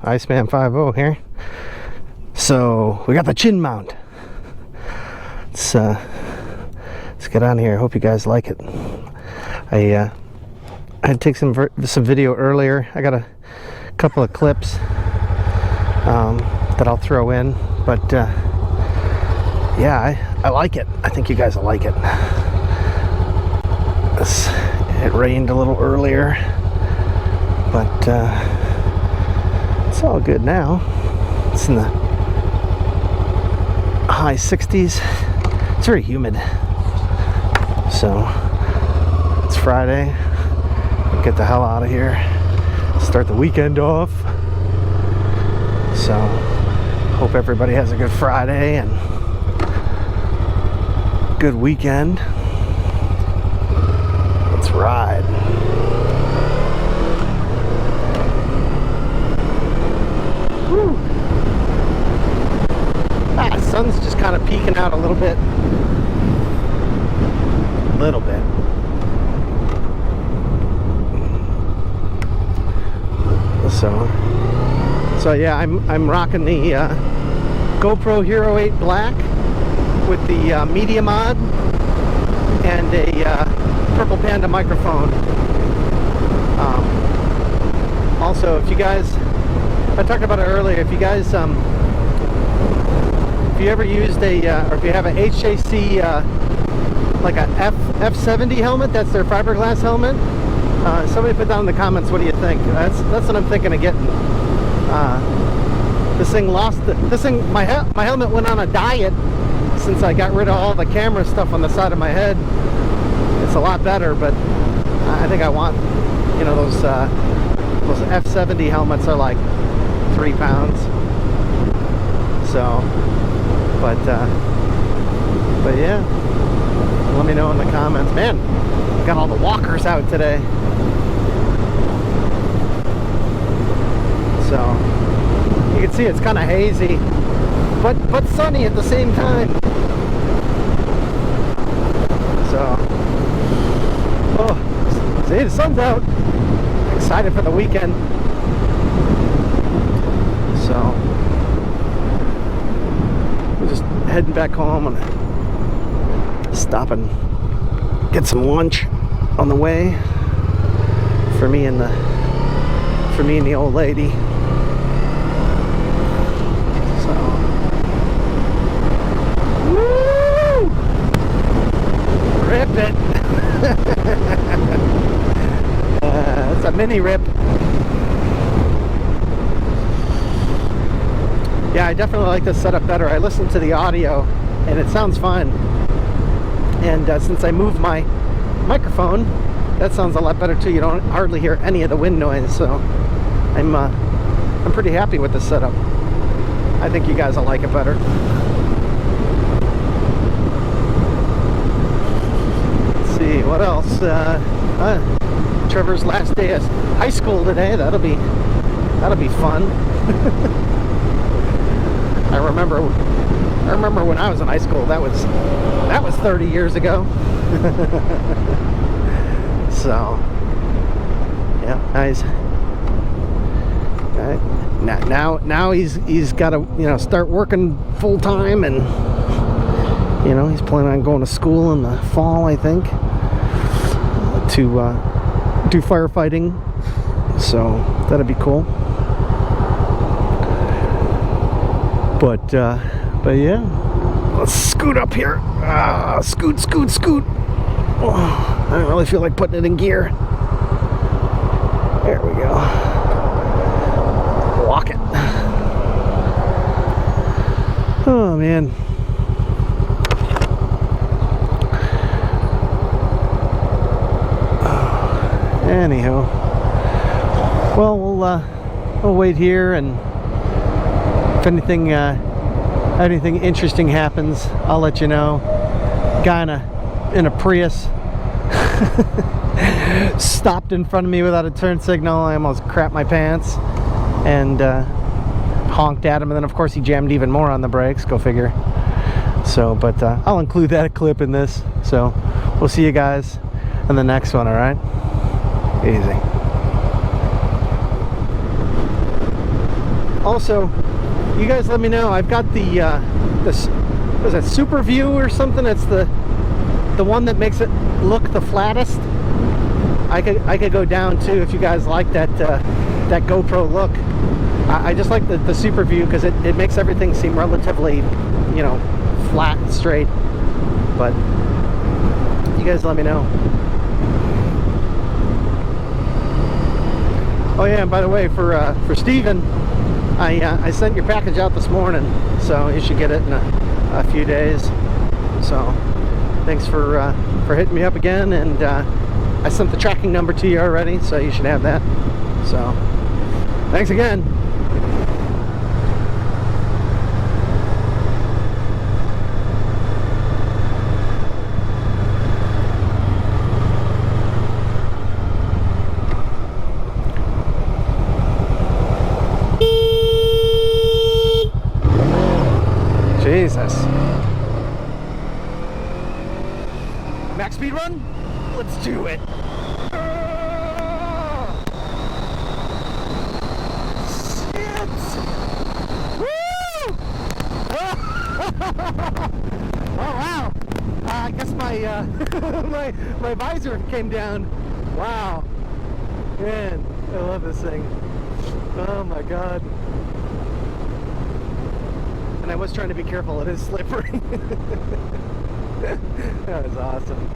Iceman 50 here. So we got the chin mount. Let's get on here. I hope you guys like it. I had to take some video earlier. I got a couple of clips that I'll throw in, but yeah, I like it. I think you guys will like it. It rained a little earlier, but it's all good now. It's in the high 60s. It's very humid. So it's Friday. Get the hell out of here. Start the weekend off. So hope everybody has a good Friday and good weekend. Let's ride. Woo. The sun's just kind of peeking out a little bit. So yeah, I'm rocking the GoPro Hero 8 Black with the media mod and a Purple Panda microphone. Also, if you guys, I talked about it earlier, if you guys, if you ever used a, or if you have a HJC, like a F70 helmet, that's their fiberglass helmet, somebody put down in the comments, what do you think? That's what I'm thinking of getting. This thing my helmet went on a diet since I got rid of all the camera stuff on the side of my head. It's a lot better, but I think I want, you know, those F70 helmets are like 3 pounds. So, but yeah, let me know in the comments. Man, got all the walkers out today. So you can see it's kind of hazy, but sunny at the same time. So, oh, see, the sun's out. Excited for the weekend. So we're just heading back home and stop and get some lunch on the way for me and the old lady. So, woo! Rip it. It's a mini rip. Yeah, I definitely like this setup better. I listened to the audio and it sounds fine. And since I moved my microphone, that sounds a lot better too. You don't hardly hear any of the wind noise. So I'm pretty happy with this setup. I think you guys will like it better. Let's see what else. Trevor's last day of high school today. That'll be fun. I remember when I was in high school. That was 30 years ago. So yeah, nice. Now he's got to, you know, start working full time, and you know, he's planning on going to school in the fall, I think, to do firefighting. So that'd be cool. But yeah, let's scoot up here. Scoot. Oh, I don't really feel like putting it in gear. There we go. Walk it. Oh man. Anyhow, well, we'll wait here, and if anything interesting happens, I'll let you know. Guy in a Prius stopped in front of me without a turn signal. I almost crapped my pants and honked at him, and then of course he jammed even more on the brakes. Go figure. So, but I'll include that clip in this. So we'll see you guys in the next one. All right, easy. Also, you guys let me know. I've got the was it Super View or something? It's the one that makes it look the flattest. I could go down too if you guys like that that GoPro look. I just like the Super View because it makes everything seem relatively, you know, flat and straight. But you guys let me know. Oh yeah, and by the way, for Steven, I sent your package out this morning, so you should get it in a few days. So thanks for hitting me up again, and I sent the tracking number to you already, so you should have that. So thanks again. Jesus. Max speed run? Let's do it. Shit. Woo! Oh wow. I guess my my visor came down. Wow. Man, I love this thing. Oh my god. And I was trying to be careful, it is slippery. That was awesome.